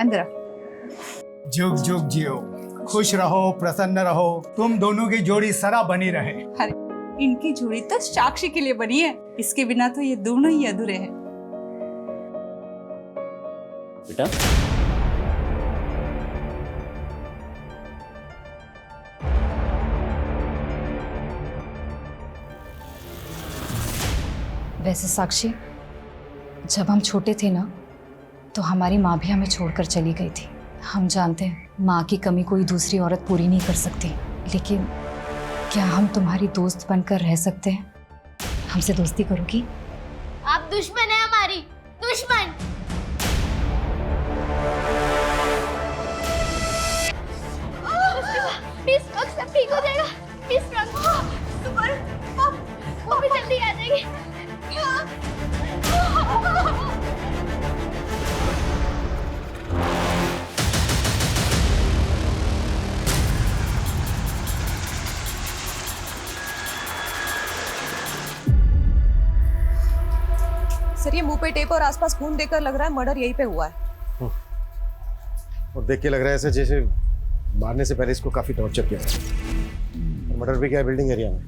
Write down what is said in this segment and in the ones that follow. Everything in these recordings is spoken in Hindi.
अंदर आओ। जुग जुग जियो, खुश रहो, प्रसन्न रहो, तुम दोनों की जोड़ी सदा बनी रहे। अरे इनकी जोड़ी तो साक्षी के लिए बनी है, इसके बिना तो ये दोनों ही अधूरे हैं। बेटा वैसे साक्षी, जब हम छोटे थे ना तो हमारी माँ भी हमें छोड़कर चली गई थी। हम जानते हैं माँ की कमी कोई दूसरी औरत पूरी नहीं कर सकती, लेकिन क्या हम तुम्हारी दोस्त बनकर रह सकते हैं? हमसे दोस्ती करोगी? आप दुश्मन है हमारी, दुश्मन। प्लीज सब ठीक हो जाएगा, प्लीज वो भी जल्दी आ जाएगी। सर ये मुंह पे टेप और आसपास खून देखकर लग रहा है मर्डर यहीं पे हुआ है। और देख के लग रहा है ऐसे जैसे मारने से पहले इसको काफी टॉर्चर किया और मर्डर भी किया है बिल्डिंग एरिया में,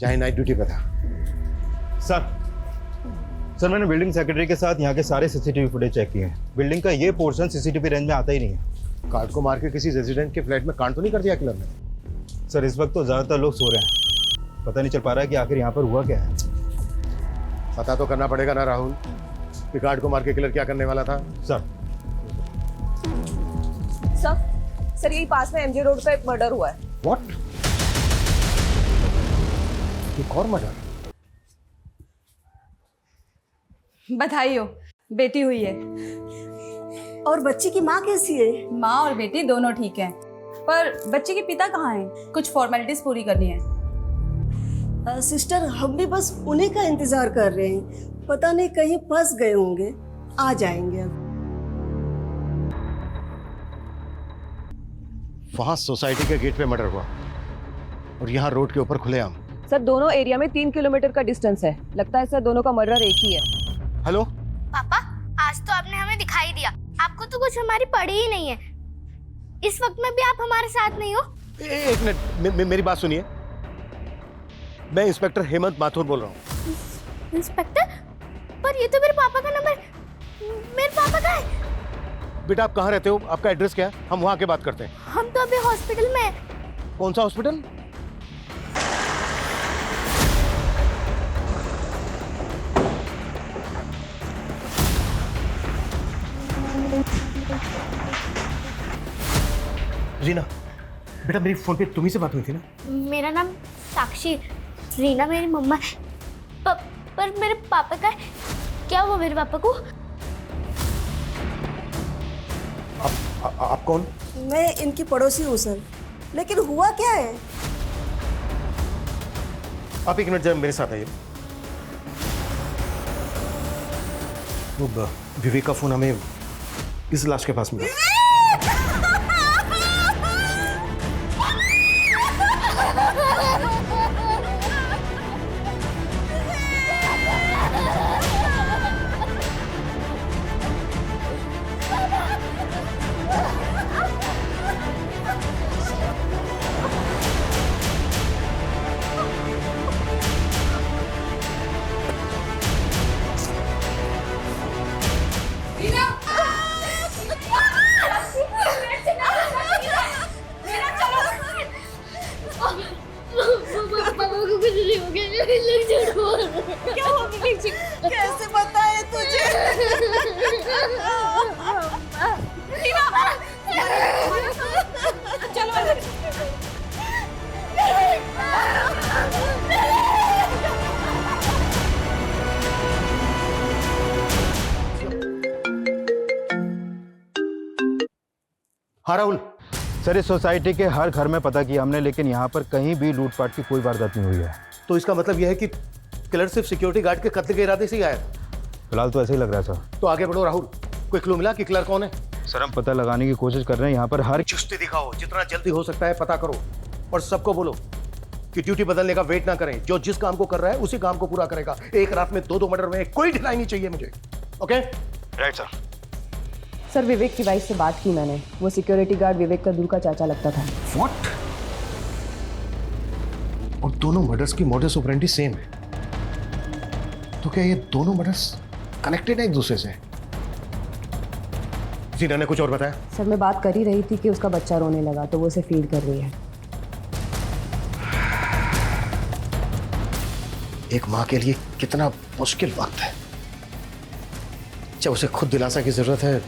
चाहे नाइट ड्यूटी पे था। सर मैंने बिल्डिंग सेक्रेटरी के साथ यहाँ के सारे सीसीटीवी फुटेज चेक किए हैं। बिल्डिंग का ये पोर्शन सीसीटीवी रेंज में आता ही नहीं है। कार्ड को मार के किसी रेजिडेंट के फ्लैट में कांड तो नहीं कर दिया किलर ने? सर इस वक्त तो ज्यादातर लोग सो रहे हैं, पता नहीं चल पा रहा है कि आखिर यहाँ पर हुआ क्या है। पता तो करना पड़ेगा ना राहुल कि कार्ड को मार के किलर क्या करने वाला था। सर यही पास में एमजे रोड पे एक मर्डर हुआ है। व्हाट? एक और मर्डर? बधाई हो, बेटी हुई है। और बच्ची की माँ कैसी है? माँ और बेटी दोनों ठीक हैं, पर बच्चे के पिता कहाँ हैं? कुछ फॉर्मेलिटीज पूरी करनी है। सिस्टर हम भी बस उन्हीं का इंतजार कर रहे हैं, पता नहीं कहीं फंस गए होंगे, आ जाएंगे अब। वहां सोसाइटी के गेट पे मर्डर हुआ और यहाँ रोड के ऊपर खुलेआम। सर दोनों एरिया में 3 किलोमीटर का डिस्टेंस है, लगता है सर दोनों का मर्डर एक ही है। हेलो पापा, आज तो आपने हमें दिखाई दिया, आपको तो कुछ हमारी पड़ी ही नहीं है। इस वक्त में भी आप हमारे साथ नहीं हो। एक मिनट, मेरी बात सुनिए। मैं इंस्पेक्टर हेमंत माथुर बोल रहा हूँ। इंस्पेक्टर? पर ये तो मेरे पापा का नंबर, मेरे पापा का है। बेटा आप कहाँ रहते हो? आपका एड्रेस क्या है? हम वहाँ के बात करते हैं। हम तो अभी हॉस्पिटल में हैं। कौन सा हॉस्पिटल? रीना, बेटा मेरी फोन पे तुम्ही से बात हुई थी ना? मेरा नाम साक्षी, रीना मेरी मम्मा है। पर मेरे पापा का है। क्या हुआ मेरे पापा को? आप कौन? मैं इनकी पड़ोसी हूँ सर, लेकिन हुआ क्या है? आप एक मिनट जरा मेरे साथ आइए। वो विवेक का फोन हमें इस लाश के पास मिला। क्या हो विवेक जी? कैसे बताए तुझे? चलो हाँ राहुल। सर इस सोसाइटी के हर घर में पता किया हमने, लेकिन यहाँ पर कहीं भी लूटपाट की कोई वारदात नहीं हुई है। तो इसका मतलब यह है कि किलर सिर्फ सिक्योरिटी गार्ड के कत्ल के इरादे से ही आया। फिलहाल तो ऐसे ही लग रहा है सर। तो आगे बढ़ो राहुल, कोई क्लू मिला कि किलर कौन है? सर हम पता लगाने की कोशिश कर रहे हैं, यहाँ पर हर चुस्ती दिखाओ, जितना जल्दी हो सकता है पता करो और सबको बोलो कि ड्यूटी बदलने का वेट ना करें। जो जिस काम को कर रहा है उसी काम को पूरा करेगा। एक रात में 2-2 मर्डर में कोई ढिलाई नहीं चाहिए मुझे। ओके? Right sir. सर विवेक की वाइफ से बात की मैंने, वो सिक्योरिटी गार्ड विवेक का दूर का चाचा लगता था। व्हाट? और दोनों मर्डर्स की मॉडस ऑपरेंडी सेम है, तो क्या ये दोनों मर्डर्स कनेक्टेड है एक दूसरे से? जीना ने कुछ और बताया? सर मैं बात कर ही रही थी कि उसका बच्चा रोने लगा तो वो उसे फीड कर रही है। एक माँ के लिए कितना मुश्किल वक्त है जब उसे खुद दिलासा की जरूरत है,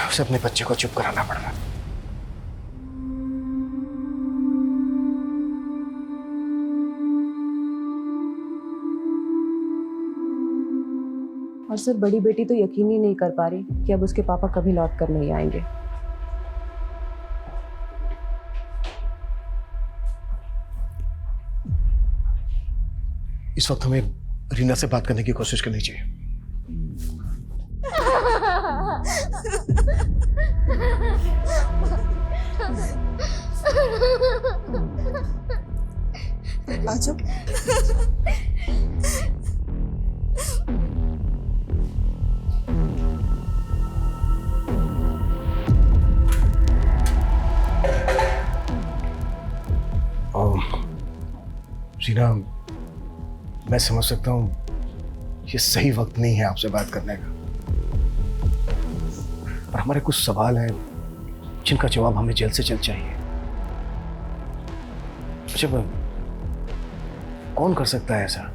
उसे अपने बच्चे को चुप कराना पड़ रहा है। और सर बड़ी बेटी तो यकीन ही नहीं कर पा रही कि अब उसके पापा कभी लौट कर नहीं आएंगे। इस वक्त हमें रीना से बात करने की कोशिश करनी चाहिए। आजो। रीना, मैं समझ सकता हूं ये सही वक्त नहीं है आपसे बात करने का, पर हमारे कुछ सवाल हैं जिनका जवाब हमें जल्द से जल्द चाहिए। अच्छा, कौन कर सकता है ऐसा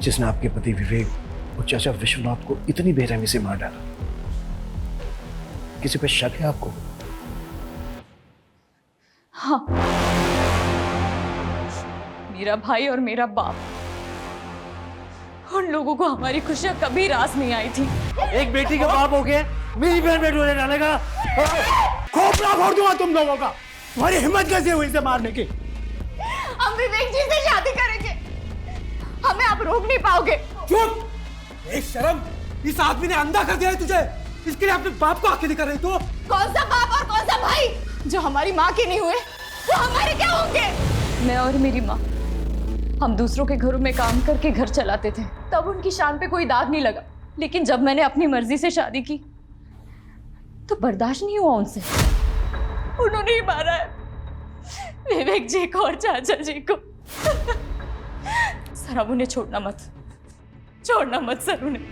जिसने आपके पति विवेक और चाचा विश्वनाथ को इतनी बेरहमी से मार डाला? किसी पे शक है आपको? हाँ, मेरा भाई और मेरा बाप, उन लोगों को हमारी खुशियां कभी रास नहीं आई थी। एक बेटी का बाप हो गया, मेरी बहन बेटी होने डालेगा, खोपड़ा फोड़ दूंगा तुम लोगों का। तुम्हारी हिम्मत कैसे हुई इसे मारने की? हम विवेक जी से शादी करेंगे, हमें आप रोक नहीं पाओगे। चुप! एक शर्म, इस आदमी ने अंधा कर दिया है तुझे, इसके लिए अपने बाप को आंखें दिखा रही तू। कौन सा बाप और कौन सा भाई? जो हमारी माँ के नहीं हुए वो हमारे क्या होंगे? मैं और मेरी माँ, हम दूसरों के घरों में काम करके घर चलाते थे, तब उनकी शान पे कोई दाग नहीं लगा। लेकिन जब मैंने अपनी मर्जी से शादी की तो बर्दाश्त नहीं हुआ उनसे, उन्होंने ही मारा है विवेक जी को और चाचा जी को। सर अब उन्हें छोड़ना मत सर उन्हें।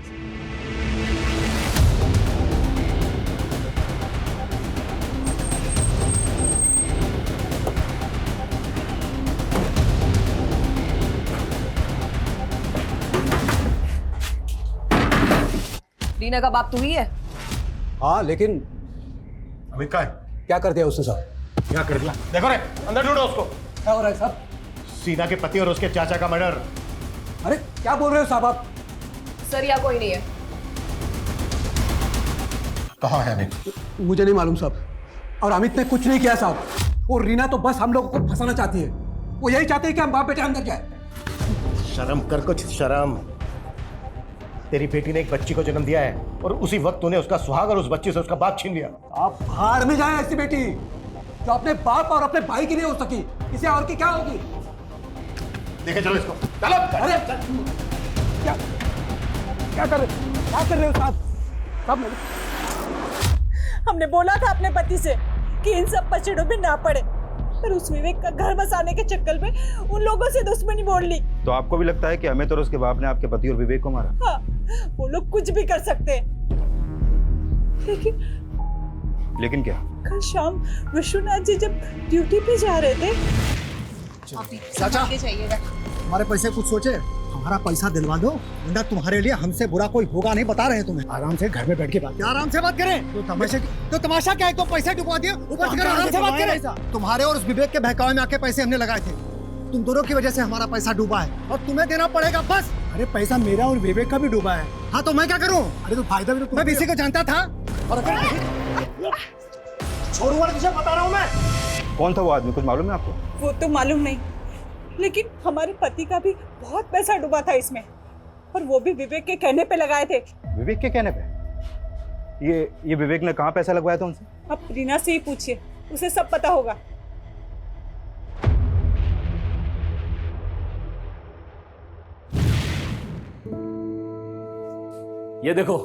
रीना का बाप तू ही है? हाँ, लेकिन अमित का है? क्या कर दिया उसने साहब? क्या कर दिया? देखो रे, अंदर ढूंढो उसको। क्या हो रहा है साहब? सीना के पति और उसके चाचा का मर्डर। अरे क्या बोल रहे हो साहब आप? सर यहाँ कोई नहीं है। कहाँ है अमित? मुझे नहीं मालूम साहब, और अमित ने कुछ नहीं किया साहब। और रीना तो बस हम लोगों को फंसाना चाहती है। वो यही चाहती है कि हम बाप बेटे अंदर जाए। शर्म कर, कुछ शर्म। तेरी बेटी ने एक बच्ची को जन्म दिया है और उसी वक्त तूने उसका सुहाग और उस बच्ची से उसका बाप छीन लिया। आप भाड़ में जाए ऐसी बेटी जो अपने बाप और अपने भाई की नहीं हो सकी, किसी और की क्या होगी? देखे चलो इसको, चलो। अरे क्या कर रहे हो साहब? हमने बोला था अपने पति से कि इन सब पचड़ों में ना पड़े, पर उस विवेक का घर बसाने के चक्कर में उन लोगों से दुश्मनी मोड़ ली। तो आपको भी लगता है कि अमित और उसके बाप ने आपके पति और विवेक को मारा? हाँ, वो लोग कुछ भी कर सकते हैं। लेकिन क्या? कल शाम विश्वनाथ जी जब ड्यूटी पे जा रहे थे। चाचा, हमारे पैसे कुछ सोचे? हमारा पैसा दिलवा दो, वरना तुम्हारे लिए हमसे बुरा कोई होगा नहीं, बता रहे हैं तुम्हें। आराम से घर में बैठ के बात। आराम से बात करें तो तमाशा क्या है? तो पैसे डुबा दिए, ऊपर से आराम से बात करें। तुम्हारे और उस विवेक के बहकावे में आके पैसे हमने लगाए थे, तुम दोनों की वजह से हमारा पैसा डूबा है और तुम्हें देना पड़ेगा बस। अरे पैसा मेरा और विवेक का भी डूबा है। हाँ तो मैं क्या करूँ? अरे तो फायदा भी तो मैं किसी को जानता था। और छोड़ूंगा तुझे, बता रहा हूँ मैं। कौन था वो आदमी, कुछ मालूम है आपको? वो तो मालूम नहीं, लेकिन हमारे पति का भी बहुत पैसा डूबा था इसमें, और वो भी विवेक के कहने पे लगाए थे। विवेक के कहने पे? ये विवेक ने कहाँ पैसा लगवाया था उनसे? अब रीना से ही पूछिए, उसे सब पता होगा। ये देखो,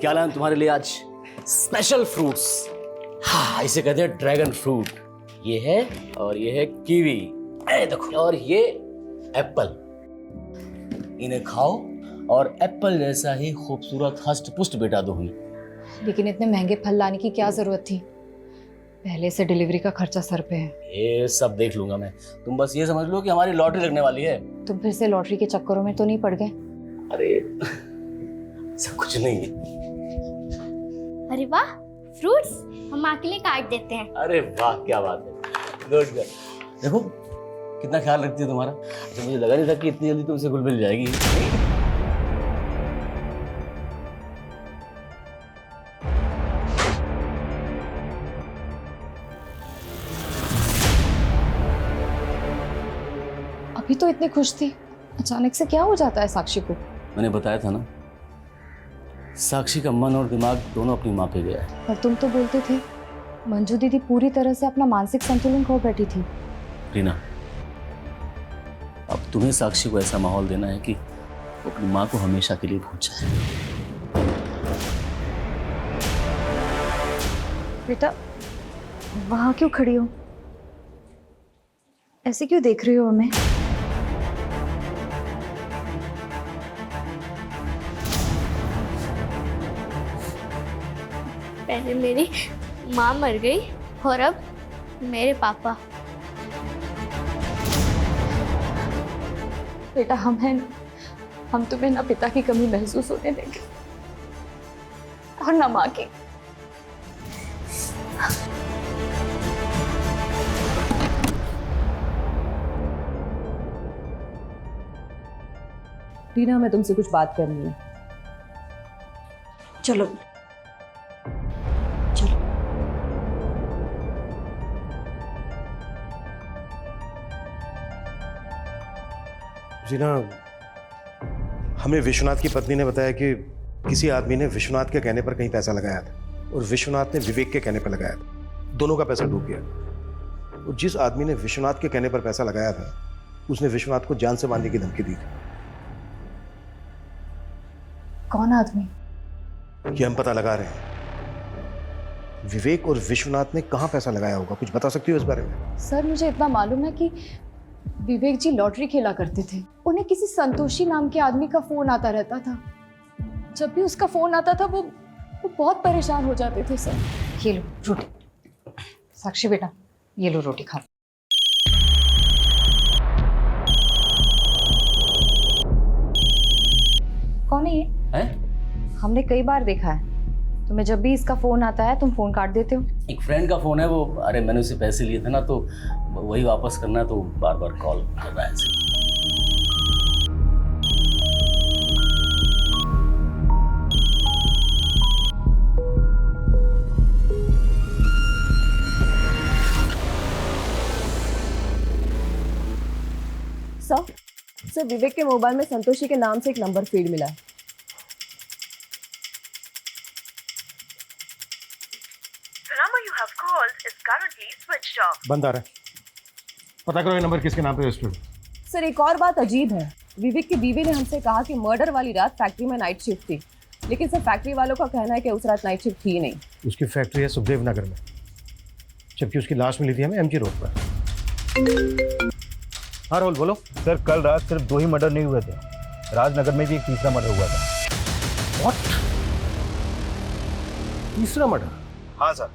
क्या लाया तुम्हारे लिए आज स्पेशल फ्रूट्स। हाँ, इसे कहते हैं ड्रैगन फ्रूट। ये है और ये है कीवी, देखो, और ये एप्पल। इन्हें खाओ और एप्पल जैसा ही खूबसूरत हष्ट पुष्ट बेटा दो हुई। लेकिन इतने महंगे फल लाने की क्या जरूरत थी? पहले से डिलीवरी का खर्चा सर पे है। ये सब देख लूंगा मैं, तुम बस ये समझ लो कि हमारी लॉटरी लगने वाली है। तुम फिर से लॉटरी के चक्करों में तो नहीं पड़ गए? अरे सब कुछ नहीं है। अरे वाह, फ्रूट्स हम माँ के लिए काट देते हैं। अरे वाह, क्या बात है, गुड गुड। देखो कितना ख्याल रखती है तुम्हारा। अच्छा, मुझे लगा नहीं था कि इतनी जल्दी तुमसे घुल मिल जाएगी। अभी तो इतनी खुश थी, अचानक से क्या हो जाता है साक्षी को? मैंने बताया था ना, साक्षी का मन और दिमाग दोनों अपनी माँ पे गया है। पर तुम तो बोलते थे मंजू दीदी पूरी तरह से अपना मानसिक संतुलन खो बैठी थी। रीना, अब तुम्हें साक्षी को ऐसा माहौल देना है कि वो अपनी माँ को हमेशा के लिए भूल जाए। बेटा, वहां क्यों खड़ी हो? ऐसे क्यों देख रही हो हमें? पहले मेरी माँ मर गई और अब मेरे पापा। बेटा, हम हैं ना, हम तुम्हें ना पिता की कमी महसूस होने देंगे और ना माँ की। रीना, हमें तुमसे कुछ बात करनी है। चलो जीना, हमें विश्वनाथ की पत्नी ने बताया कि किसी आदमी ने विश्वनाथ के कहने पर कहीं पैसा लगाया था और विश्वनाथ ने विवेक के कहने पर लगाया था। दोनों का पैसा डूब गया और जिस आदमी ने विश्वनाथ के कहने पर पैसा लगाया था उसने विश्वनाथ को जान से मारने की धमकी दी थी। कौन आदमी? ये हम पता लगा रहे हैं। विवेक और विश्वनाथ ने कहाँ पैसा लगाया होगा, कुछ बता सकती हो इस बारे में? सर, मुझे इतना मालूम है कि विवेक जी लॉटरी खेला करते थे। उन्हें किसी संतोषी नाम के आदमी का फोन आता रहता था। जब भी उसका फोन आता था वो बहुत परेशान हो जाते थे सर। ये लो रोटी। साक्षी बेटा, ये लो रोटी खा। कौन है ये? हमने कई बार देखा है। तुम्हें जब भी इसका फोन आता है तुम फोन काट देते हो। एक फ्रेंड का फोन है वो। अरे मैंने उसे पैसे लिए थे ना, तो वही वापस करना है, तो बार बार कॉल कर रहा है ऐसे। सर, विवेक के मोबाइल में संतोषी के नाम से एक नंबर फीड मिला है। बंद आ रहा है, पता करो ये नंबर किसके नाम पे रजिस्टर्ड। सर, एक और बात अजीब है। विवेक की बीवी ने हमसे कहा कि मर्डर वाली रात फैक्ट्री में नाइट शिफ्ट थी, लेकिन सर फैक्ट्री वालों का कहना है कि उस रात नाइट शिफ्ट थी ही नहीं। उसकी फैक्ट्री है सुखदेव नगर में, जबकि उसकी लाश मिली थी हमें एमजी रोड पर। हाँ राहुल बोलो। सर, कल रात सिर्फ 2 ही मर्डर नहीं हुए थे, राजनगर में भी एक तीसरा मर्डर हुआ था। व्हाट? तीसरा मर्डर? हाँ सर,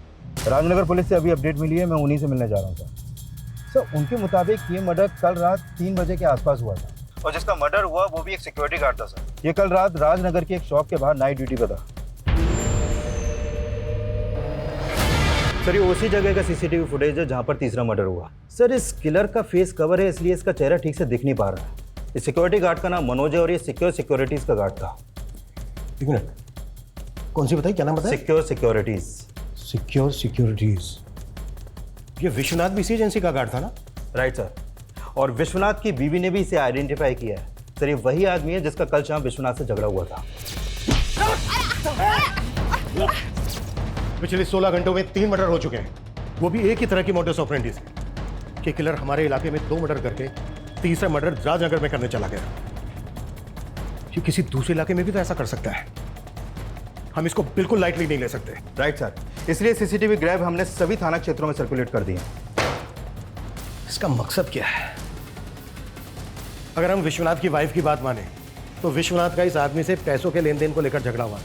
राजनगर पुलिस से अभी अपडेट मिली है, मैं उन्हीं से मिलने जा रहा हूँ सर। सर, उनके मुताबिक ये मर्डर कल रात 3 बजे के आसपास हुआ था और जिसका मर्डर हुआ वो भी एक सिक्योरिटी गार्ड था सर। ये कल रात राजनगर की एक शॉप के बाहर नाइट ड्यूटी पर था। सर, ये उसी जगह का सीसीटीवी फुटेज है जहाँ पर तीसरा मर्डर हुआ। सर, इस किलर का फेस कवर है इसलिए इसका चेहरा ठीक से दिख नहीं पा रहा है। इस सिक्योरिटी गार्ड का नाम मनोज है और ये सिक्योर सिक्योरिटीज का गार्ड था। एक मिनट, कौन सी बताई, क्या नाम बताया? Secure securities. Secure securities. ये विश्वनाथ भी इसी एजेंसी का गार्ड था ना? राइट सर, और विश्वनाथ की बीवी ने भी इसे आइडेंटिफाई किया है। सर, ये वही आदमी है जिसका कल शाम विश्वनाथ से झगड़ा हुआ था। पिछले 16 घंटों में 3 मर्डर हो चुके हैं, वो भी एक ही तरह की मोडस ऑपरेंडी से। कि किलर हमारे इलाके में 2 मर्डर करके तीसरा मर्डर राजनगर में करने चला गया। ये किसी दूसरे इलाके में भी तो ऐसा कर सकता है। हम इसको बिल्कुल लाइटली नहीं ले सकते। राइट सर, इसलिए सीसीटीवी ग्रैब हमने सभी थाना क्षेत्रों में सर्कुलेट कर दिए। इसका मकसद क्या है? अगर हम विश्वनाथ की वाइफ की बात माने तो विश्वनाथ का इस आदमी से पैसों के लेन देन को लेकर झगड़ा हुआ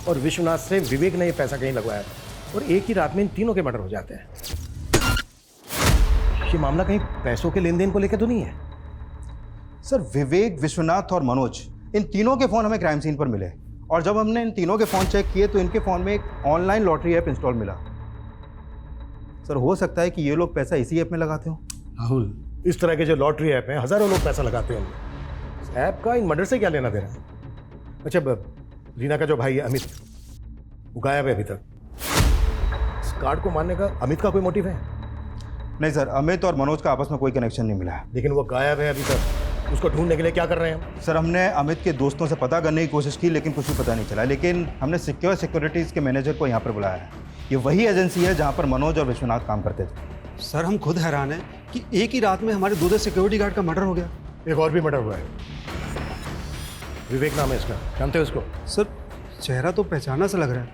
और विश्वनाथ से विवेक ने ये पैसा कहीं लगवाया था और एक ही रात में इन तीनों के मर्डर हो जाते हैं। ये मामला कहीं पैसों के लेन देन को लेकर तो नहीं है? सर, विवेक, विश्वनाथ और मनोज, इन तीनों के फ़ोन हमें क्राइम सीन पर मिले और जब हमने इन तीनों के फ़ोन चेक किए तो इनके फ़ोन में एक ऑनलाइन लॉटरी ऐप इंस्टॉल मिला। सर, हो सकता है कि ये लोग पैसा इसी ऐप में लगाते हो। राहुल, इस तरह के जो लॉटरी ऐप हैं हज़ारों लोग पैसा लगाते हैं। इस ऐप का इन मर्डर से क्या लेना देना है? अच्छा, रीना का जो भाई है अमित, वो गायब है अभी तक। इस कार्ड को मारने का अमित का कोई मोटिव है? नहीं सर, अमित और मनोज का आपस में कोई कनेक्शन नहीं मिला है। लेकिन वो गायब है अभी तक, उसको ढूंढने के लिए क्या कर रहे हैं? सर, हमने अमित के दोस्तों से पता करने की कोशिश की लेकिन कुछ भी पता नहीं चला। लेकिन हमने सिक्योरिटीज़ के मैनेजर को यहाँ पर बुलाया है। ये वही एजेंसी है जहाँ पर मनोज और विश्वनाथ काम करते थे। सर, हम खुद हैरान हैं कि एक ही रात में हमारे 2 सिक्योरिटी गार्ड का मर्डर हो गया। एक और भी मर्डर हुआ है, विवेक नाम है इसका, जानते हो इसको? सर, चेहरा तो पहचाना सा लग रहा है।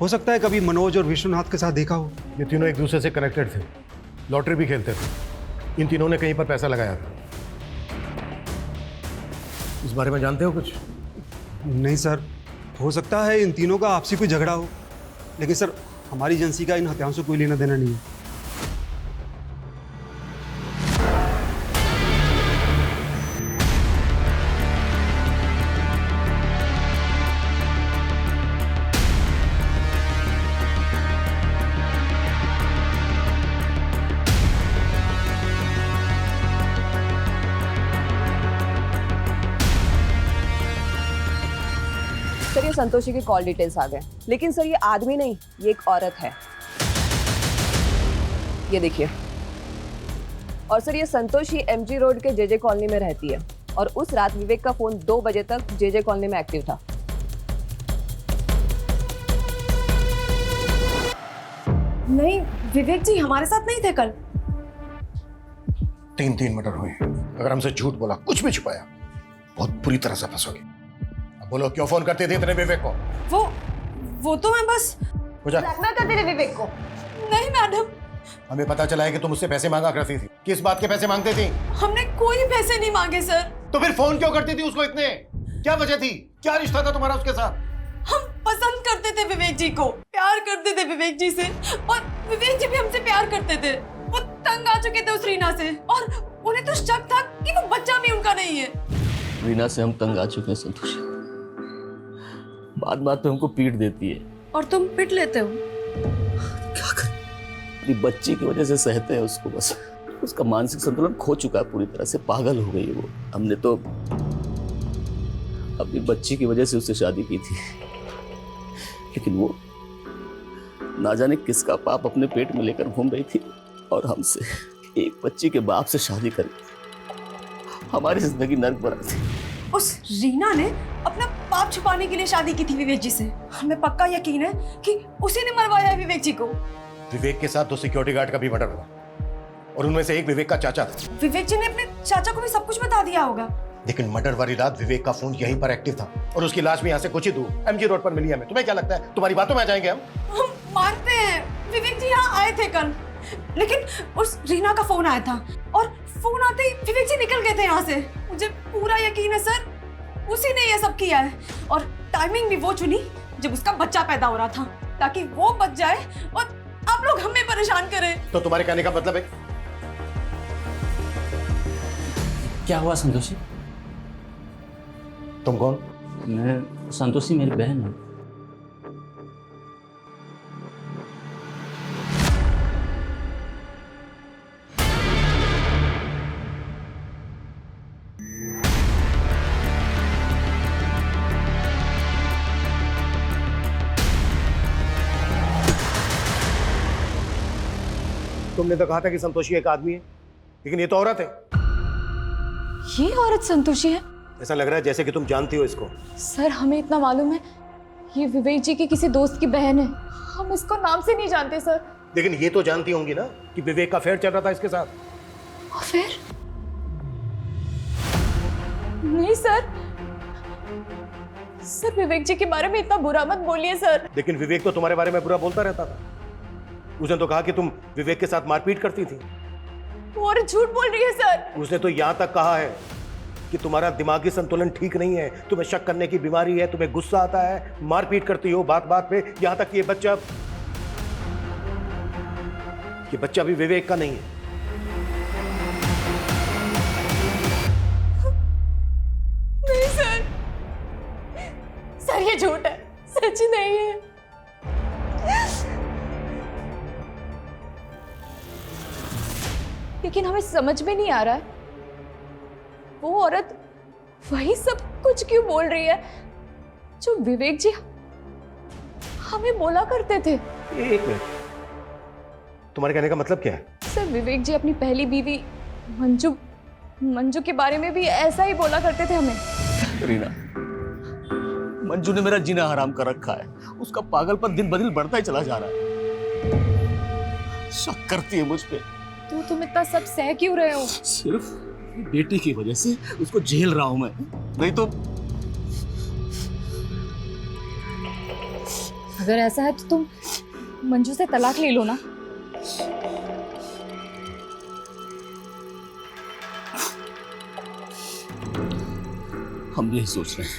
हो सकता है कभी मनोज और विश्वनाथ के साथ देखा हो। ये तीनों एक दूसरे से कनेक्टेड थे, लॉटरी भी खेलते थे। इन तीनों ने कहीं पर पैसा लगाया था। इस बारे में जानते हो कुछ? नहीं सर, हो सकता है इन तीनों का आपसी कोई झगड़ा हो, लेकिन सर हमारी एजेंसी का इन हत्याओं से कोई लेना देना नहीं है। सर, ये संतोषी के कॉल डिटेल्स आ गए, लेकिन सर ये आदमी नहीं, ये एक औरत है। ये देखिए। और सर, ये संतोषी एमजी रोड के जेजे कॉलोनी में रहती है और उस रात विवेक का फोन 2 बजे तक जेजे कॉलोनी में एक्टिव था। नहीं, विवेक जी हमारे साथ नहीं थे कल। 3 मर्डर हुए। अगर हमसे झूठ बोला, कुछ भी छुपाया, बहुत बुरी तरह से फंसोगे। अब बोलो, क्यों फोन करते थे इतने विवेक को? वो तो मैं बस ब्लैकमेल करते थे विवेक को। नहीं मैडम, हमें पता चला है कि तुम उससे पैसे मांगा करती थी। किस बात के पैसे मांगते थी? हमने कोई पैसे नहीं मांगे सर। तो फिर फोन क्यों करती थी उसको इतने? क्या वजह थी? क्या रिश्ता था तुम्हारा उसके साथ? हम पसंद करते थे विवेक जी को, प्यार करते थे विवेक जी से और विवेक जी भी हमसे प्यार करते थे। वो तंग आ चुके थे उस रीना से और उन्हें तो शक था कि वो बच्चा भी उनका नहीं है। रीना से हम तंग आ चुके हैं संतोषी। बात पे हमको पीट देती है। और तुम पिट लेते हो? क्या करें, अपनी बच्ची की वजह से सहते हैं उसको। बस उसका मानसिक संतुलन खो चुका है, पूरी तरह से पागल हो गई है वो। हमने तो अपनी बच्ची की वजह से उससे शादी की थी, लेकिन वो ना जाने किसका पाप अपने पेट में लेकर घूम रही थी और हमसे, एक बच्ची के बाप से शादी करके हमारी जिंदगी नर्क बना दी। उस रीना ने अपना पाप छुपाने के लिए शादी की थी विवेक जी से। हमें पक्का यकीन है कि उसी ने मरवाया है विवेक जी को। विवेक के साथ 2 सिक्योरिटी गार्ड का भी मर्डर हुआ और उनमें से एक विवेक का चाचा था। विवेक जी ने अपने चाचा को भी सब कुछ बता दिया होगा। लेकिन मर्डर वाली रात विवेक का फोन यहीं पर एक्टिव था और उसकी लाश भी यहाँ से कुछ ही दूर एमजी रोड पर मिली हमें। तुम्हें क्या लगता है तुम्हारी बातों में आ जाएंगे हम मानते हैं विवेक जी यहाँ आए थे कल, लेकिन उस रीना का फोन आया था और फोन आते ही विवेक जी निकल गए थे यहाँ से। मुझे पूरा यकीन है सर, उसी ने ये सब किया है और टाइमिंग भी वो चुनी जब उसका बच्चा पैदा हो रहा था, ताकि वो बच जाए और आप लोग हमें परेशान करें। तो तुम्हारे कहने का मतलब है? क्या हुआ संतोषी? तुम कौन? मैं संतोषी, मेरी बहन है। तुमने तो कहा था कि संतोषी एक आदमी है, लेकिन ये तो औरत है। ये औरत संतोषी है? ऐसा लग रहा है जैसे कि तुम जानती हो इसको। सर, हमें इतना मालूम है, ये विवेक जी की किसी दोस्त की बहन है। हम इसको नाम से नहीं जानते सर। लेकिन ये तो जानती होंगी ना कि विवेक का अफेयर चल रहा था इसके साथ। अफेयर? नहीं सर, सर विवेक जी के बारे में इतना बुरा मत बोलिए सर। लेकिन विवेक तो तुम्हारे बारे में बुरा बोलता रहता था। उसने तो कहा कि तुम विवेक के साथ मारपीट करती थी। वो और झूठ बोल रही है सर। उसने तो यहां तक कहा है कि तुम्हारा दिमागी संतुलन ठीक नहीं है, तुम्हें शक करने की बीमारी है, तुम्हें गुस्सा आता है, मारपीट करती हो बात बात पे, यहां तक कि ये बच्चा भी विवेक का नहीं है। नहीं सर, सर ये झूठ है, सच नहीं है। लेकिन हमें समझ में नहीं आ रहा है वो औरत वही सब कुछ क्यों बोल रही है जो विवेक जी हमें बोला करते थे। एक मिनट, तुम्हारे कहने का मतलब क्या है? सर विवेक जी अपनी पहली बीवी मंजू के बारे में भी ऐसा ही बोला करते थे हमें। रीना, मंजू ने मेरा जीना हराम कर रखा है। उसका पागलपन दिन ब दिन बढ़ता ही चला जा रहा है। शक करती है मुझ पे। तो तुम इतना सब सह क्यों रहे हो? सिर्फ बेटी की वजह से उसको झेल रहा हूं मैं, नहीं तो। अगर ऐसा है तो तुम मंजू से तलाक ले लो ना। हम यही सोच रहे हैं,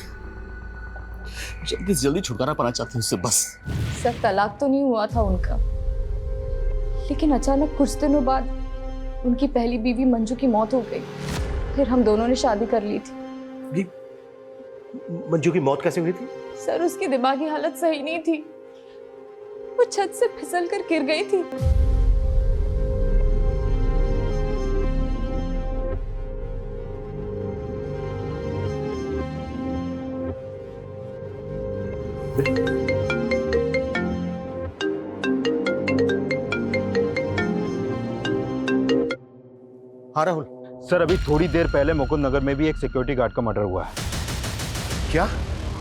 जल्दी से जल्दी छुटकारा पाना चाहते हैं उससे, बस। सर तलाक तो नहीं हुआ था उनका, लेकिन अचानक कुछ दिनों बाद उनकी पहली बीवी मंजू की मौत हो गई। फिर हम दोनों ने शादी कर ली थी। मंजू की मौत कैसे हुई थी? सर उसकी दिमागी हालत सही नहीं थी, वो छत से फिसल कर गिर गई थी। हाँ राहुल। सर अभी थोड़ी देर पहले मुकुंद नगर में भी एक सिक्योरिटी गार्ड का मर्डर हुआ है। क्या?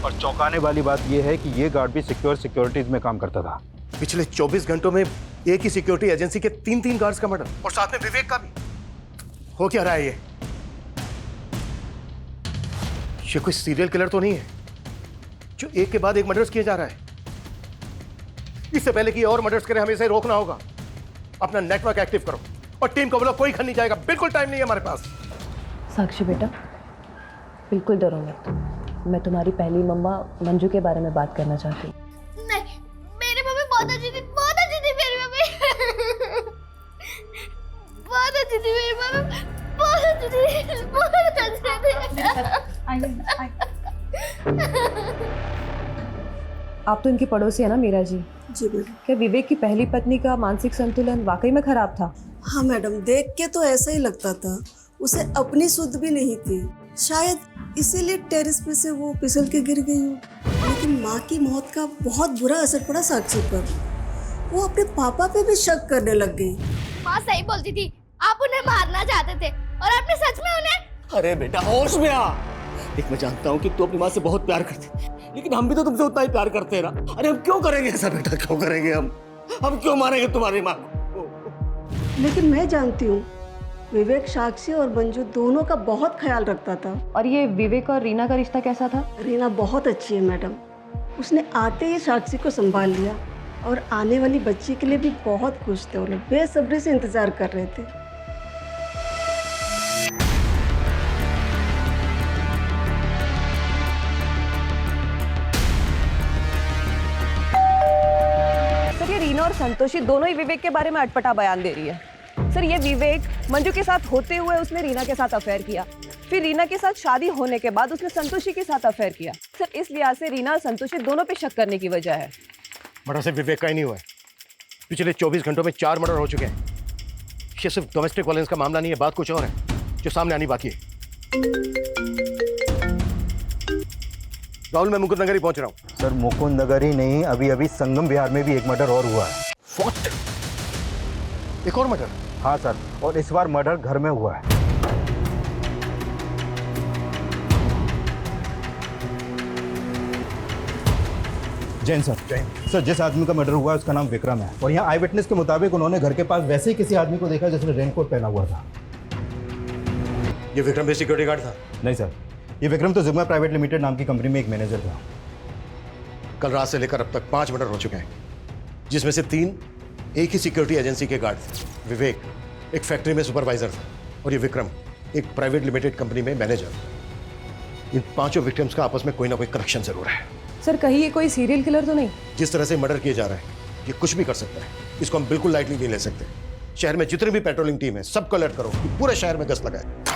और चौंकाने वाली बात यह है कि ये गार्ड भी सिक्योरिटीज में काम करता था। पिछले 24 घंटों में एक ही सिक्योरिटी एजेंसी के 3 गार्ड्स का मर्डर, और साथ में विवेक का भी। हो क्या रहा है ये कोई सीरियल किलर तो नहीं है जो एक के बाद एक मर्डर्स किए जा रहा है? इससे पहले कि और मर्डर्स करें, हमें इसे रोकना होगा। अपना नेटवर्क एक्टिव करो और टीम को बोलो कोई घर नहीं जाएगा, बिल्कुल टाइम नहीं है हमारे पास। साक्षी बेटा, बिल्कुल डरो मत। मैं तुम्हारी पहली मम्मा मंजू के बारे में बात करना चाहती हूँ। नहीं, मेरी मम्मी बहुत अच्छी थी, बहुत अच्छी थी मेरी मम्मी। बहुत अच्छी थी मेरी मम्मी, बहुत अच्छी थी, बहुत अच्छी थी। आप तो इनकी पड़ोसी है ना मीरा जी? जी मैडम। क्या विवेक की पहली पत्नी का मानसिक संतुलन वाकई में खराब था? हाँ मैडम, देख के तो ऐसा ही लगता था। उसे अपनी सुध भी नहीं थी, शायद इसीलिए टेरेस पे से वो फिसल के गिर गई हो। लेकिन माँ की मौत का बहुत बुरा असर पड़ा साक्षी पर। वो अपने पापा पे भी शक करने लग गई। माँ सही बोलती थी, आप उन्हें मारना चाहते थे और आपने सच में उन्हें। अरे बेटा होश में आ। देख, मैं जानता हूँ कि तू अपनी माँ से बहुत प्यार करती, लेकिन हम भी तो तुमसे उतना ही प्यार करते हैं ना। अरे हम क्यों करेंगे ऐसा बेटा, क्यों करेंगे हम क्यों मारेंगे तुम्हारी माँ को? लेकिन मैं जानती हूँ विवेक साक्षी और मंजू दोनों का बहुत ख्याल रखता था। और ये विवेक और रीना का रिश्ता कैसा था? रीना बहुत अच्छी है मैडम। उसने आते ही साक्षी को संभाल लिया और आने वाली बच्ची के लिए भी बहुत खुश थे। वो लोग बेसब्री से इंतजार कर रहे थे। सर ये रीना और संतोषी दोनों ही विवेक के बारे में अटपटा बयान दे रही है। सर ये विवेक मंजू के साथ होते हुए उसने रीना के साथ अफेयर किया, फिर रीना के साथ शादी होने के बाद उसने संतोषी के साथ अफेयर किया। सर इस लिहाज से रीना और संतोषी दोनों पे शक करने की वजह है। मर्डर सिर्फ विवेक का ही नहीं हुआ है, पिछले 24 घंटों में 4 मर्डर हो चुके हैं। ये सिर्फ डोमेस्टिक वायलेंस का मामला नहीं है, बात कुछ और है जो सामने आनी बाकी है। राहुल, मैं मुकुंद नगर ही पहुंच रहा हूँ। सर मुकुंद नगर ही नहीं, अभी अभी संगम विहार में भी एक मर्डर और हुआ है। What? एक और मर्डर? हाँ सर, और इस बार मर्डर घर में हुआ है। जैन सर। सर जिस आदमी का मर्डर हुआ है उसका नाम विक्रम है, और यहाँ आई विटनेस के मुताबिक उन्होंने घर के पास वैसे ही किसी आदमी को देखा जिसने रेनकोट पहना हुआ था। ये विक्रम भी सिक्योरिटी गार्ड था? नहीं सर, ये विक्रम तो जिग्मा प्राइवेट लिमिटेड नाम की कंपनी में एक मैनेजर था। कल रात से लेकर अब तक 5 मर्डर हो चुके हैं, जिसमें से 3 एक ही सिक्योरिटी एजेंसी के गार्ड थे। विवेक एक फैक्ट्री में सुपरवाइजर था और ये विक्रम एक प्राइवेट लिमिटेड कंपनी में मैनेजर। इन 5 विक्टिम्स का आपस में कोई ना कोई कनेक्शन जरूर है। सर कहीं ये कोई सीरियल किलर तो नहीं? जिस तरह से मर्डर किए जा रहे हैं ये कुछ भी कर सकता है, इसको हम बिल्कुल लाइटली नहीं ले सकते। शहर में जितनी भी पेट्रोलिंग टीम है सबको अलर्ट करो कि पूरे शहर में गश्त लगाए।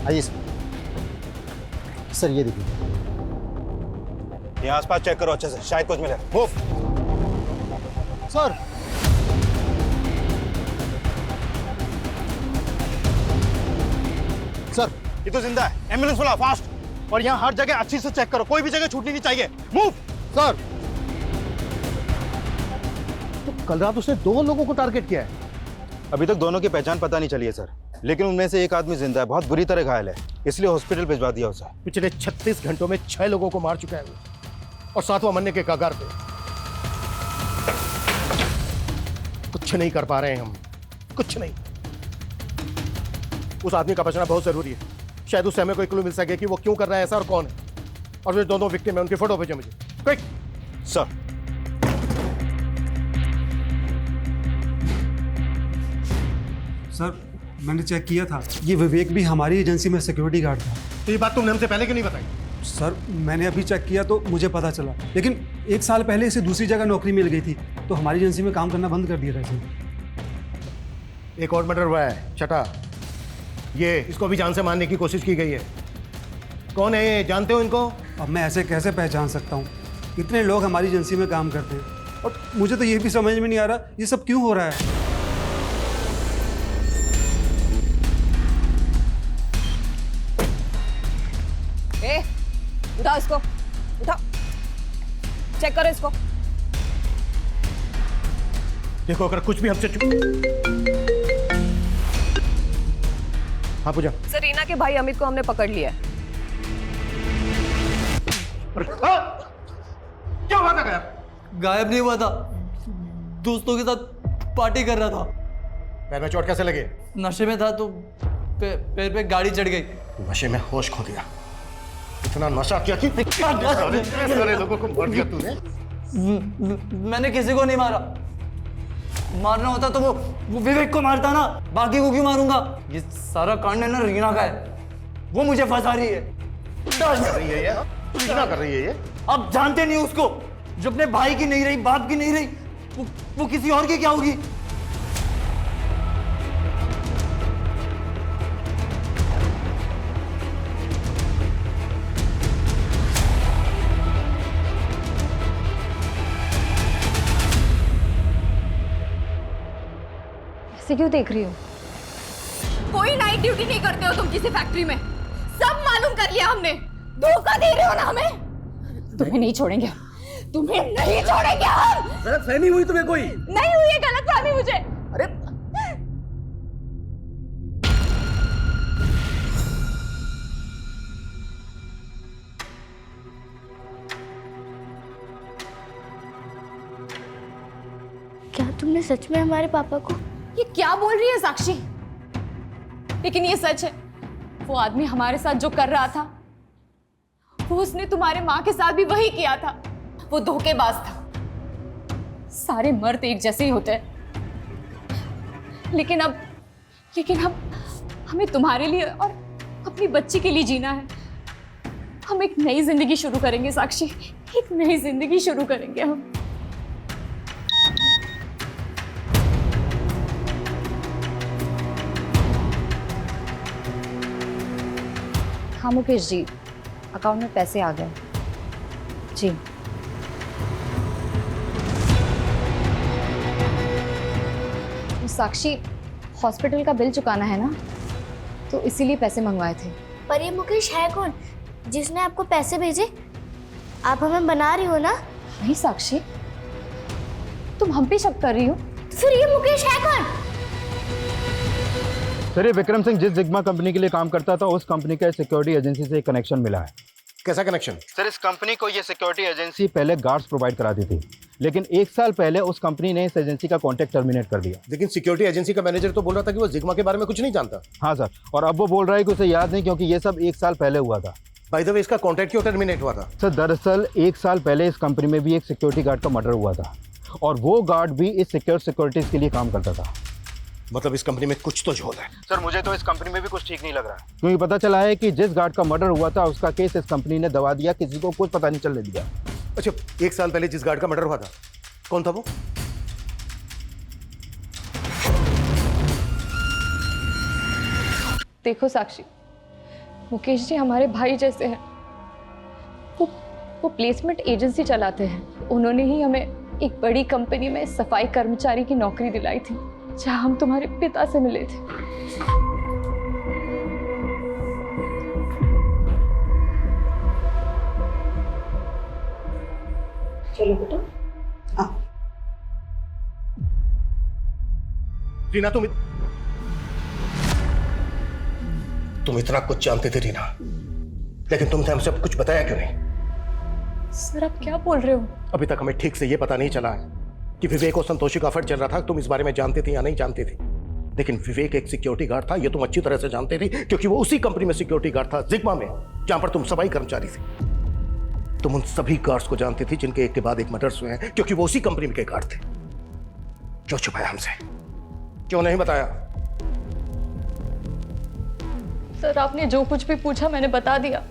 आइए सर, ये देखिए, ये आसपास चेक करो अच्छे से, शायद कुछ मिले। Move sir. सर ये तो जिंदा है, एम्बुलेंस बुलाओ फास्ट। और यहाँ हर जगह अच्छी से चेक करो, कोई भी जगह छूटनी नहीं चाहिए। Move sir. तो कल रात उसने 2 लोगों को टारगेट किया है। अभी तक दोनों की पहचान पता नहीं चली है सर, लेकिन उनमें से एक आदमी जिंदा है, बहुत बुरी तरह घायल है, इसलिए हॉस्पिटल भिजवा दिया उसे। पिछले 36 घंटों में 6 लोगों को मार चुका है वो, और 7वां मरने के कगार पे। कुछ नहीं कर पा रहे हैं हम, कुछ नहीं। उस आदमी का बचना बहुत जरूरी है, शायद उससे हमें कोई क्लू मिल सके कि वो क्यों कर रहा है ऐसा और कौन है। और जो दोनों विक्टिम है उनकी फोटो भेजो मुझे, क्विक। सर सर मैंने चेक किया था, ये विवेक भी हमारी एजेंसी में सिक्योरिटी गार्ड था। तो ये बात तुमने हमसे पहले क्यों नहीं बताई? सर मैंने अभी चेक किया तो मुझे पता चला, लेकिन 1 साल पहले इसे दूसरी जगह नौकरी मिल गई थी तो हमारी एजेंसी में काम करना बंद कर दिया था इसने। एक और मर्डर हुआ है, छठा। ये इसको भी जान से मारने की कोशिश की गई है। कौन है ये, जानते हो इनको? अब मैं ऐसे कैसे पहचान सकता हूँ, इतने लोग हमारी एजेंसी में काम करते हैं और मुझे तो ये भी समझ में नहीं आ रहा ये सब क्यों हो रहा है। उठाओ इसको, उठाओ, चेक करो इसको। देखो अगर कुछ भी हमसे हाँ पूजा। सर रीना के भाई अमित को हमने पकड़ लिया है। क्या हुआ था गायब? गायब नहीं हुआ था, दोस्तों के साथ पार्टी कर रहा था। पैर में चोट कैसे लगे? नशे में था तो पैर पे गाड़ी चढ़ गई। नशे में होश खो दिया। इतना नशा किया कि सारे लोगों को मार दिया तूने। मैंने किसी को नहीं मारा, मारना होता तो वो विवेक को मारता ना, बाकी को क्यों मारूंगा। ये सारा कांड है ना रीना का है, वो मुझे फंसा रही है। कर रही है ये, क्या कर रही है ये? अब जानते नहीं उसको, जो अपने भाई की नहीं रही, बाप की नहीं रही, वो किसी और की क्या होगी। ऐसे क्यों देख रही हो? कोई नाइट ड्यूटी नहीं करते हो तुम किसी फैक्ट्री में, सब मालूम कर लिया हमने। धोखा दे रहे हो ना हमें। तुम्हें नहीं छोड़ेंगे, तुम्हें नहीं छोड़ेंगे हम। गलतफहमी हुई तुम्हें कोई? नहीं हुई है गलतफहमी मुझे। अरे क्या तुमने सच में हमारे पापा को? ये क्या बोल रही है साक्षी? लेकिन ये सच है, वो आदमी हमारे साथ जो कर रहा था वो उसने तुम्हारे माँ के साथ भी वही किया था। वो धोखेबाज था। सारे मर्द एक जैसे ही होते हैं, लेकिन अब हमें तुम्हारे लिए और अपनी बच्ची के लिए जीना है। हम एक नई जिंदगी शुरू करेंगे साक्षी, एक नई जिंदगी शुरू करेंगे हम। हाँ मुकेश जी, अकाउंट में पैसे आ गए जी। साक्षी, हॉस्पिटल का बिल चुकाना है ना, तो इसीलिए पैसे मंगवाए थे। पर ये मुकेश है कौन जिसने आपको पैसे भेजे? आप हमें बना रही हो ना? नहीं साक्षी, तुम हम पे शक कर रही हो। तो फिर ये मुकेश है कौन? सर ये विक्रम सिंह जिस जिग्मा कंपनी के लिए काम करता था उस कंपनी का सिक्योरिटी एजेंसी से एक कनेक्शन मिला है। कैसा कनेक्शन? सर इस कंपनी को ये सिक्योरिटी एजेंसी पहले गार्ड्स प्रोवाइड कराती थी, लेकिन 1 साल पहले उस कंपनी ने इस एजेंसी का कॉन्ट्रैक्ट टर्मिनेट कर दिया। लेकिन सिक्योरिटी एजेंसी का मैनेजर तो बोल रहा था कि वो जिग्मा के बारे में कुछ नहीं जानता। हाँ सर, और अब वो बोल रहा है कि उसे याद नहीं क्योंकि ये सब 1 साल पहले हुआ था। बाय द वे, इसका कॉन्ट्रैक्ट क्यों टर्मिनेट हुआ था? सर दरअसल 1 साल पहले इस कंपनी में भी एक सिक्योरिटी गार्ड का मर्डर हुआ था और वो गार्ड भी इस सिक्योरिटीज के लिए काम करता था। मतलब इस कंपनी में कुछ तो झोल है। सर मुझे तो इस कंपनी में भी कुछ ठीक नहीं लग रहा है, क्योंकि पता चला है कि जिस गार्ड का मर्डर हुआ था उसका केस इस कंपनी ने दबा दिया, किसी को कुछ पता नहीं चलने दिया। अच्छा, 1 साल पहले जिस गार्ड का मर्डर हुआ था, कौन था वो? देखो साक्षी, मुकेश जी हमारे भाई जैसे हैं। वो प्लेसमेंट एजेंसी चलाते हैं। उन्होंने ही हमें एक बड़ी कंपनी में सफाई कर्मचारी की नौकरी दिलाई थी, जहां हम तुम्हारे पिता से मिले थे। चलो बेटा, रीना, तुम इतना कुछ जानते थे रीना, लेकिन तुमने हमसे अब कुछ बताया क्यों नहीं? सर आप क्या बोल रहे हो? अभी तक हमें ठीक से ये पता नहीं चला है कि विवेक और संतोषी का अफेयर चल रहा था। तुम इस बारे में जानते थे या नहीं जानते थे? लेकिन विवेक एक सिक्योरिटी गार्ड था, ये तुम अच्छी तरह से जानते थे, क्योंकि वो उसी कंपनी में सिक्योरिटी गार्ड था, जिग्मा में, जहां पर तुम सफाई कर्मचारी थे। तुम उन सभी गार्ड्स को जानते थे जिनके एक के बाद एक मर्डर्स हुए हैं, क्योंकि वो उसी कंपनी के गार्ड थे। क्यों छुपाया हमसे? क्यों नहीं बताया? सर आपने जो कुछ भी पूछा मैंने बता दिया,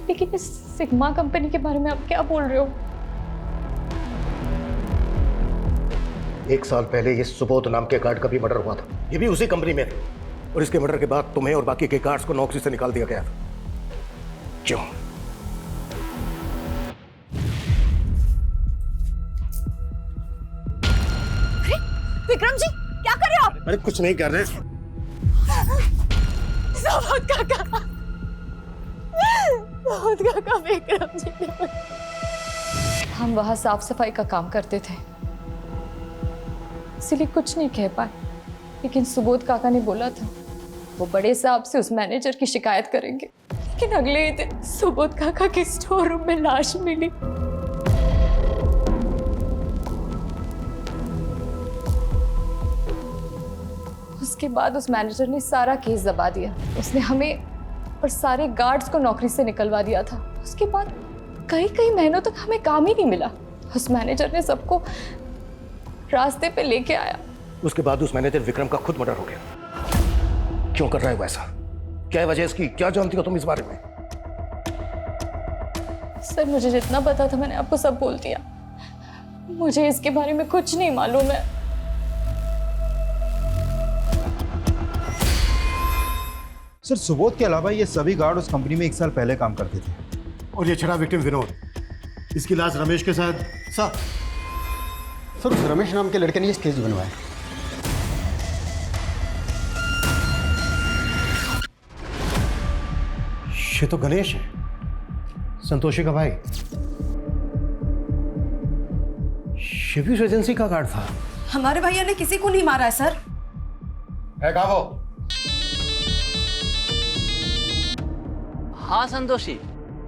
लेकिन इस सिग्मा कंपनी के बारे में आप क्या बोल रहे हो? 1 साल पहले ये सुबोध नाम के गार्ड का भी मर्डर हुआ था, ये भी उसी कंपनी में थे, और इसके मर्डर के बाद तुम्हें और बाकी के गार्ड्स को नौकरी से निकाल दिया गया था। क्यों? विक्रम जी क्या कर रहे हो आप? अरे कुछ नहीं कर रहे। बहुत काका, बहुत काका, विक्रम जी। हम वहां साफ सफाई का काम करते थे, इसलिए कुछ नहीं कह पाए, लेकिन सुबोध काका ने बोला था वो बड़े साहब से उस मैनेजर की शिकायत करेंगे। लेकिन अगले ही दिन सुबोध काका के स्टोर रूम में लाश मिली। उसके बाद उस मैनेजर ने सारा केस दबा दिया। उसने हमें और सारे गार्ड्स को नौकरी से निकलवा दिया था। उसके बाद कई महीनों तक हमें काम ही नहीं मिला। उस मैनेजर ने सबको रास्ते पे लेके आया। उसके बाद उस मैनेजर विक्रम का खुद मर्डर हो गया। क्यों कर रहा है वैसा? क्या है वजह इसकी? क्या जानती हो तुम इस बारे में? सर मुझे जितना पता था मैंने आपको सब बोल दिया। मुझे इसके बारे में कुछ नहीं मालूम है। सर सुबोध के अलावा ये सभी गार्ड उस कंपनी में 1 साल पहले काम करते थे। और ये छड़ा विक्टिम विनोद, इसकी लाश रमेश के साथ। सर उस रमेश नाम के लड़के ने ये स्केच बनवाया। ये तो गणेश है, संतोषी का भाई। ये भी उस एजेंसी का गार्ड था। हमारे भैया ने किसी को नहीं मारा है सर। है कहाँ वो? हाँ संतोषी,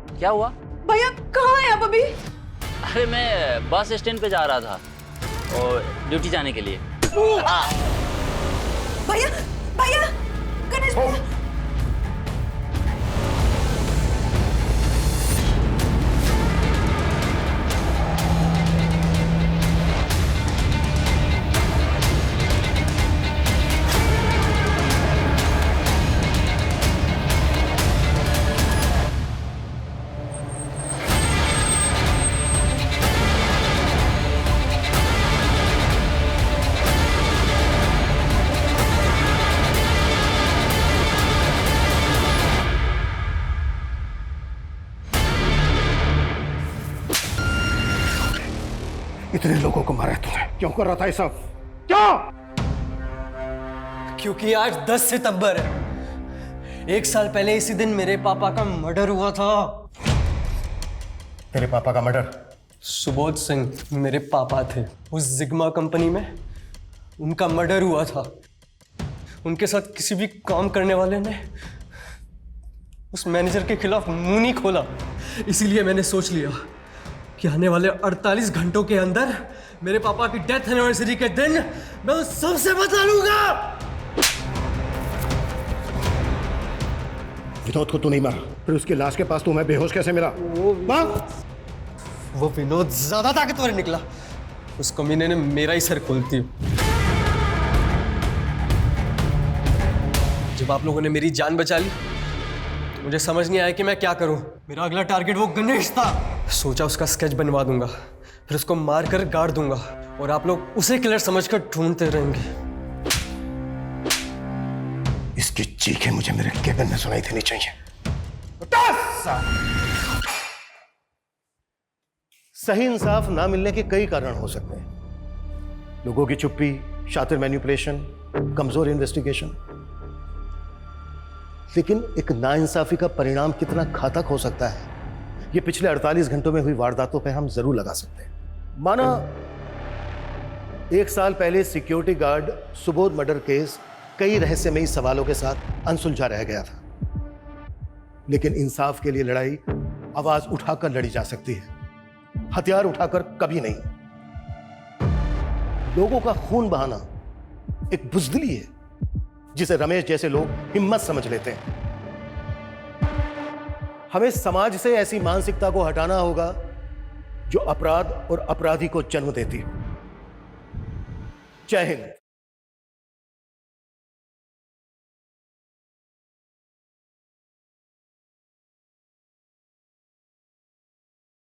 क्या हुआ? भैया कहाँ है आप अभी? अरे मैं बस स्टैंड पे जा रहा था और ड्यूटी जाने के लिए। भैया भैया गणेश भैया। इतने लोगों को मारा तूने, क्यों कर रहा था ये सब? क्यों? क्योंकि आज 10 सितंबर है। 1 साल पहले इसी दिन मेरे पापा का मर्डर हुआ था। तेरे पापा का मर्डर? सुबोध सिंह मेरे पापा थे। उस जिग्मा कंपनी में उनका मर्डर हुआ था। उनके साथ किसी भी काम करने वाले ने उस मैनेजर के खिलाफ मुंह नहीं खोला। इसीलिए मैंने सोच लिया कि आने वाले 48 घंटों के अंदर मेरे पापा की डेथ एनिवर्सरी के दिन मैं उस सबसे बचा लूंगा। विनोद को तू नहीं मारा, फिर उसकी लाश के पास तू मैं बेहोश कैसे मिला? वो विनोद ज्यादा ताकतवर निकला। उस कमीने ने मेरा ही सर खोल दिया। जब आप लोगों ने मेरी जान बचा ली तो मुझे समझ नहीं आया कि मैं क्या करूं। मेरा अगला टारगेट वो गणेश था। सोचा उसका स्केच बनवा दूंगा, फिर उसको मार कर गाड़ दूंगा और आप लोग उसे किलर समझकर ढूंढते रहेंगे। इसकी चीखें मुझे मेरे केबिन में सुनाई देनी चाहिए। सही इंसाफ ना मिलने के कई कारण हो सकते हैं। लोगों की चुप्पी, शातिर मैनिपुलेशन, कमजोर इन्वेस्टिगेशन। लेकिन एक नाइंसाफी का परिणाम कितना घातक हो सकता है, ये पिछले 48 घंटों में हुई वारदातों पे हम जरूर लगा सकते हैं। माना 1 साल पहले security guard Subodh murder case कई रहस्यमयी सवालों के साथ अनसुलझा रह गया था, लेकिन इंसाफ के लिए लड़ाई आवाज उठाकर लड़ी जा सकती है, हथियार उठाकर कभी नहीं। लोगों का खून बहाना एक बुज़दिली है जिसे रमेश जैसे लोग हिम्मत समझ लेते हैं। हमें समाज से ऐसी मानसिकता को हटाना होगा जो अपराध और अपराधी को जन्म देती है। जय हिंद।